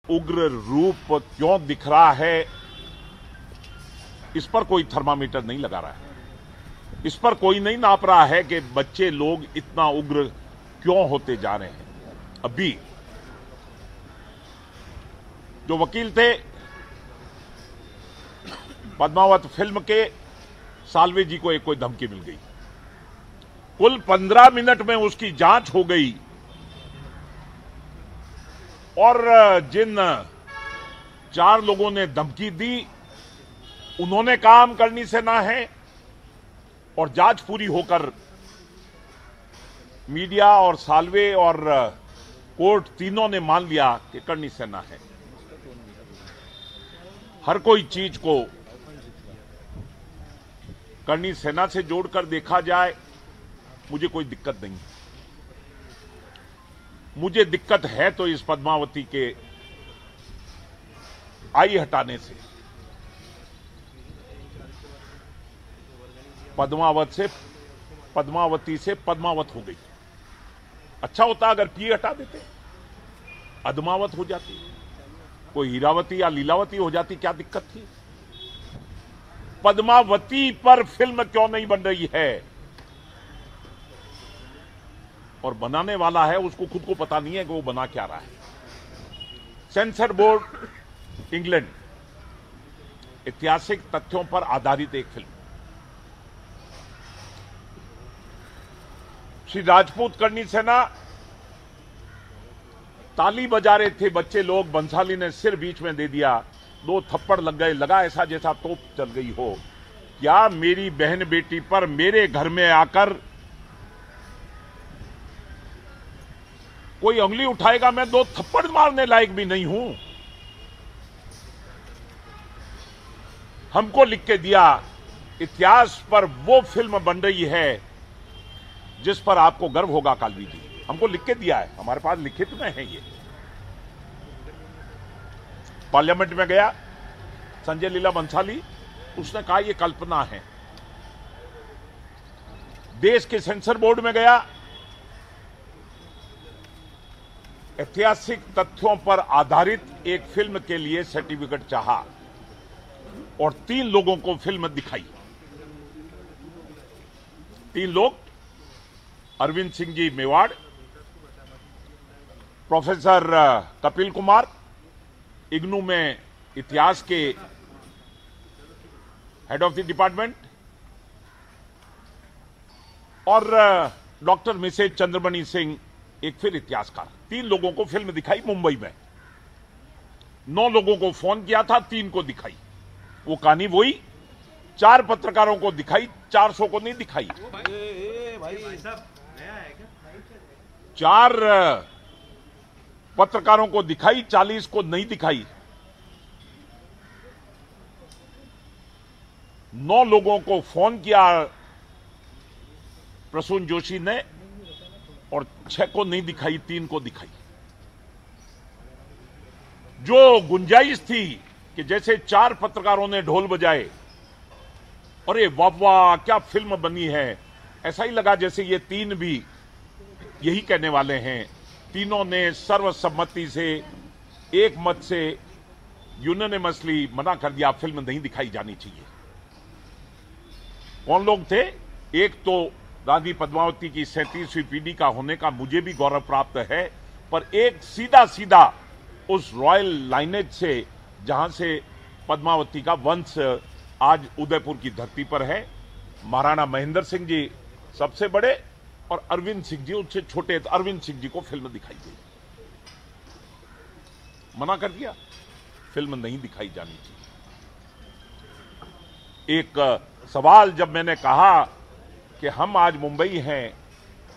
उग्र रूप क्यों दिख रहा है, इस पर कोई थर्मामीटर नहीं लगा रहा है। इस पर कोई नहीं नाप रहा है कि बच्चे लोग इतना उग्र क्यों होते जा रहे हैं। अभी जो वकील थे पद्मावत फिल्म के, साल्वे जी को एक कोई धमकी मिल गई। कुल 15 मिनट में उसकी जांच हो गई और जिन 4 लोगों ने धमकी दी उन्होंने काम करनी से ना है, और जांच पूरी होकर मीडिया और साल्वे और कोर्ट तीनों ने मान लिया कि करनी से ना है। हर कोई चीज को करनी सेना से जोड़कर देखा जाए, मुझे कोई दिक्कत नहीं। मुझे दिक्कत है तो इस पद्मावती के आई हटाने से। पद्मावती से पद्मावत हो गई। अच्छा होता अगर पी हटा देते, अदमावत हो जाती, कोई हीरावती या लीलावती हो जाती, क्या दिक्कत थी। पद्मावती पर फिल्म क्यों नहीं बन रही है, और बनाने वाला है उसको खुद को पता नहीं है कि वो बना क्या रहा है। सेंसर बोर्ड इंग्लैंड, ऐतिहासिक तथ्यों पर आधारित एक फिल्म। श्री राजपूत करनी सेना ताली बजा रहे थे बच्चे लोग, बंसाली ने सिर बीच में दे दिया, 2 थप्पड़ लग गए, लगा ऐसा जैसा तोप चल गई हो। क्या मेरी बहन बेटी पर मेरे घर में आकर कोई उंगली उठाएगा, मैं 2 थप्पड़ मारने लायक भी नहीं हूं। हमको लिख के दिया, इतिहास पर वो फिल्म बन रही है जिस पर आपको गर्व होगा कालवी जी। हमको लिख के दिया है, हमारे पास लिखित में है ये। पार्लियामेंट में गया संजय लीला बंसाली, उसने कहा ये कल्पना है। देश के सेंसर बोर्ड में गया, ऐतिहासिक तथ्यों पर आधारित एक फिल्म के लिए सर्टिफिकेट चाहा और 3 लोगों को फिल्म दिखाई। 3 लोग, अरविंद सिंह जी मेवाड़, प्रोफेसर कपिल कुमार, इग्नू में इतिहास के हेड ऑफ द डिपार्टमेंट, और डॉक्टर मिसेज चंद्रमणि सिंह, एक फिर इतिहासकार। 3 लोगों को फिल्म दिखाई मुंबई में। 9 लोगों को फोन किया था, 3 को दिखाई। वो कहानी वही, 4 पत्रकारों को दिखाई, 400 को नहीं दिखाई। 4 पत्रकारों को दिखाई, 40 को नहीं दिखाई। 9 लोगों को फोन किया प्रसून जोशी ने, और 6 को नहीं दिखाई, 3 को दिखाई। जो गुंजाइश थी कि जैसे 4 पत्रकारों ने ढोल बजाए, अरे वाह वाह क्या फिल्म बनी है, ऐसा ही लगा जैसे ये 3 भी यही कहने वाले हैं। तीनों ने सर्वसम्मति से, एक मत से, यूनानिमसली मना कर दिया, फिल्म नहीं दिखाई जानी चाहिए। कौन लोग थे? एक तो रानी पद्मावती की 37वीं पीढ़ी का होने का मुझे भी गौरव प्राप्त है, पर एक सीधा सीधा उस रॉयल लाइनेज से जहां से पद्मावती का वंश आज उदयपुर की धरती पर है। महाराणा महेंद्र सिंह जी सबसे बड़े और अरविंद सिंह जी उनसे छोटे। अरविंद सिंह जी को फिल्म दिखाई गई, मना कर दिया, फिल्म नहीं दिखाई जानी चाहिए। एक सवाल जब मैंने कहा कि हम आज मुंबई हैं,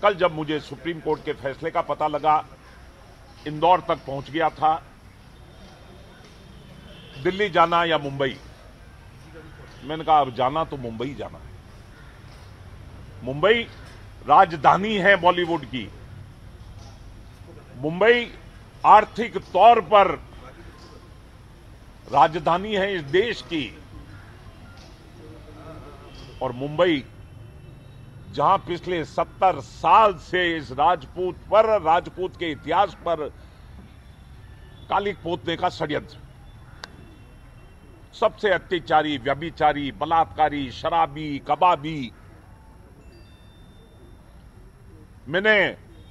कल जब मुझे सुप्रीम कोर्ट के फैसले का पता लगा, इंदौर तक पहुंच गया था, दिल्ली जाना या मुंबई, मैंने कहा अब जाना तो मुंबई जाना है। मुंबई राजधानी है बॉलीवुड की। मुंबई आर्थिक तौर पर राजधानी है इस देश की, और मुंबई जहां पिछले 70 साल से इस राजपूत के इतिहास पर कालिक पोतने का षड्यंत्र। सबसे अत्याचारी, व्यभिचारी, बलात्कारी, शराबी, कबाबी। मैंने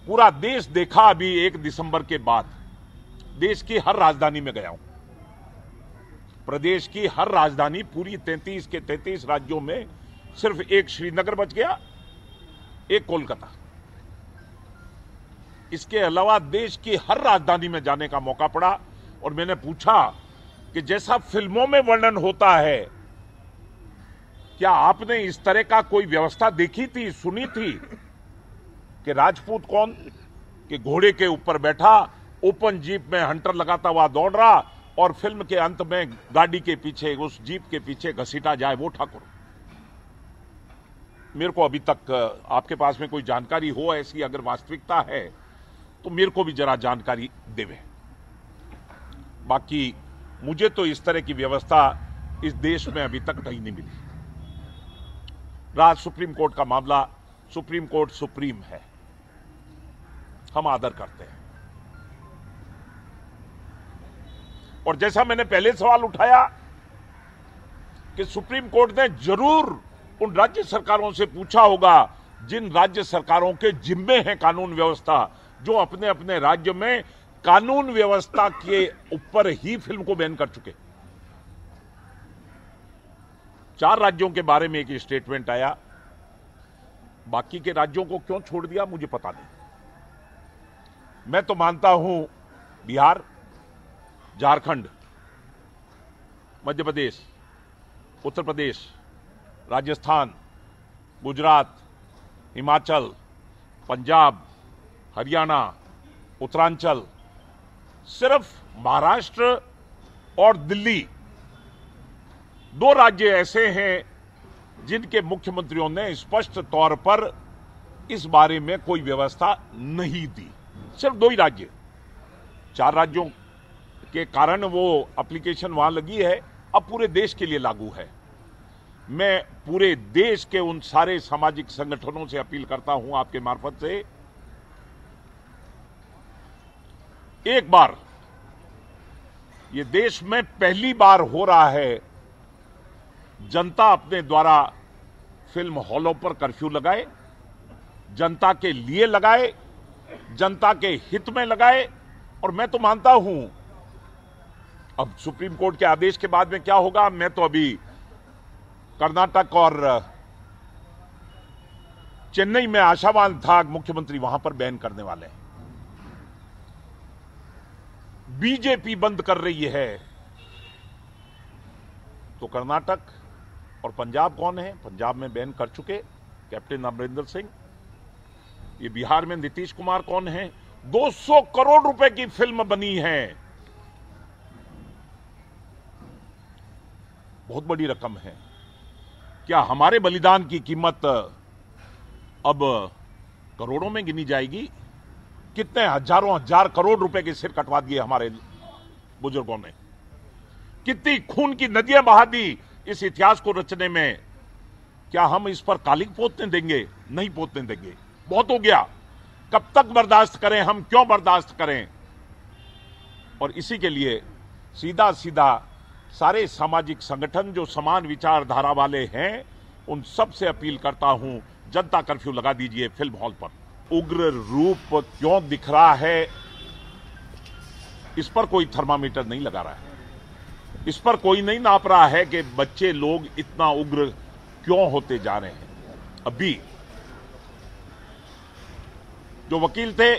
पूरा देश देखा। अभी 1 दिसंबर के बाद देश की हर राजधानी में गया हूं। प्रदेश की हर राजधानी, पूरी 33 के 33 राज्यों में सिर्फ एक श्रीनगर बच गया, एक कोलकाता। इसके अलावा देश की हर राजधानी में जाने का मौका पड़ा और मैंने पूछा कि जैसा फिल्मों में वर्णन होता है, क्या आपने इस तरह का कोई व्यवस्था देखी थी, सुनी थी कि राजपूत कौन कि घोड़े के ऊपर बैठा ओपन जीप में हंटर लगाता हुआ दौड़ रहा और फिल्म के अंत में गाड़ी के पीछे, उस जीप के पीछे घसीटा जाए वो ठाकुर? मेरे को अभी तक, आपके पास में कोई जानकारी हो ऐसी, अगर वास्तविकता है तो मेरे को भी जरा जानकारी देवे। बाकी मुझे तो इस तरह की व्यवस्था इस देश में अभी तक कहीं नहीं मिली। रहा सुप्रीम कोर्ट का मामला, सुप्रीम कोर्ट सुप्रीम है, हम आदर करते हैं। और जैसा मैंने पहले सवाल उठाया कि सुप्रीम कोर्ट ने जरूर उन राज्य सरकारों से पूछा होगा जिन राज्य सरकारों के जिम्मे है कानून व्यवस्था, जो अपने अपने राज्य में कानून व्यवस्था के ऊपर ही फिल्म को बैन कर चुके। 4 राज्यों के बारे में एक स्टेटमेंट आया, बाकी के राज्यों को क्यों छोड़ दिया मुझे पता नहीं। मैं तो मानता हूं बिहार, झारखंड, मध्य प्रदेश, उत्तर प्रदेश, राजस्थान, गुजरात, हिमाचल, पंजाब, हरियाणा, उत्तरांचल, सिर्फ महाराष्ट्र और दिल्ली 2 राज्य ऐसे हैं जिनके मुख्यमंत्रियों ने स्पष्ट तौर पर इस बारे में कोई व्यवस्था नहीं दी। सिर्फ 2 ही राज्य। 4 राज्यों के कारण वो एप्लीकेशन वहां लगी है, अब पूरे देश के लिए लागू है। मैं पूरे देश के उन सारे सामाजिक संगठनों से अपील करता हूं आपके मार्फत से, एक बार, ये देश में पहली बार हो रहा है, जनता अपने द्वारा फिल्म हॉलों पर कर्फ्यू लगाए, जनता के लिए लगाए, जनता के हित में लगाए। और मैं तो मानता हूं, अब सुप्रीम कोर्ट के आदेश के बाद में क्या होगा, मैं तो अभी कर्नाटक और चेन्नई में आशावान था, मुख्यमंत्री वहां पर बैन करने वाले हैं। बीजेपी बंद कर रही है तो कर्नाटक और पंजाब कौन है? पंजाब में बैन कर चुके कैप्टन अमरिंदर सिंह। ये बिहार में नीतीश कुमार कौन है? 200 करोड़ रुपए की फिल्म बनी है, बहुत बड़ी रकम है। क्या हमारे बलिदान की कीमत अब करोड़ों में गिनी जाएगी? कितने हजारों हजार करोड़ रुपए के सिर कटवा दिए हमारे बुजुर्गों ने, कितनी खून की नदियां बहा दी इस इतिहास को रचने में। क्या हम इस पर कालिक पोतने देंगे? नहीं पोतने देंगे, बहुत हो गया। कब तक बर्दाश्त करें हम, क्यों बर्दाश्त करें? और इसी के लिए सीधा सीधा सारे सामाजिक संगठन जो समान विचारधारा वाले हैं, उन सब से अपील करता हूं, जनता कर्फ्यू लगा दीजिए फिल्म हॉल पर। उग्र रूप क्यों दिख रहा है, इस पर कोई थर्मामीटर नहीं लगा रहा है, इस पर कोई नहीं नाप रहा है कि बच्चे लोग इतना उग्र क्यों होते जा रहे हैं। अभी जो वकील थे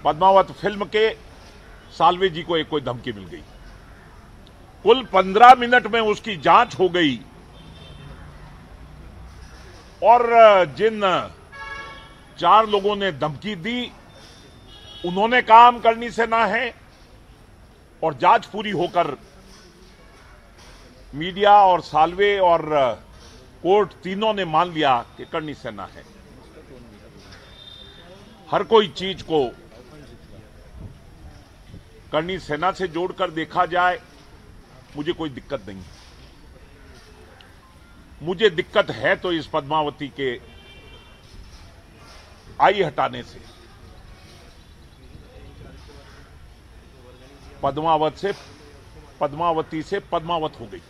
पद्मावत फिल्म के, साल्वे जी को एक कोई धमकी मिल गई, कुल 15 मिनट में उसकी जांच हो गई और जिन 4 लोगों ने धमकी दी उन्होंने काम करनी से ना है, और जांच पूरी होकर मीडिया और साल्वे और कोर्ट तीनों ने मान लिया कि करनी से ना है। हर कोई चीज को करनी सेना से जोड़कर देखा जाए, मुझे कोई दिक्कत नहीं। मुझे दिक्कत है तो इस पद्मावती के आई हटाने से। पद्मावती से पद्मावत हो गई।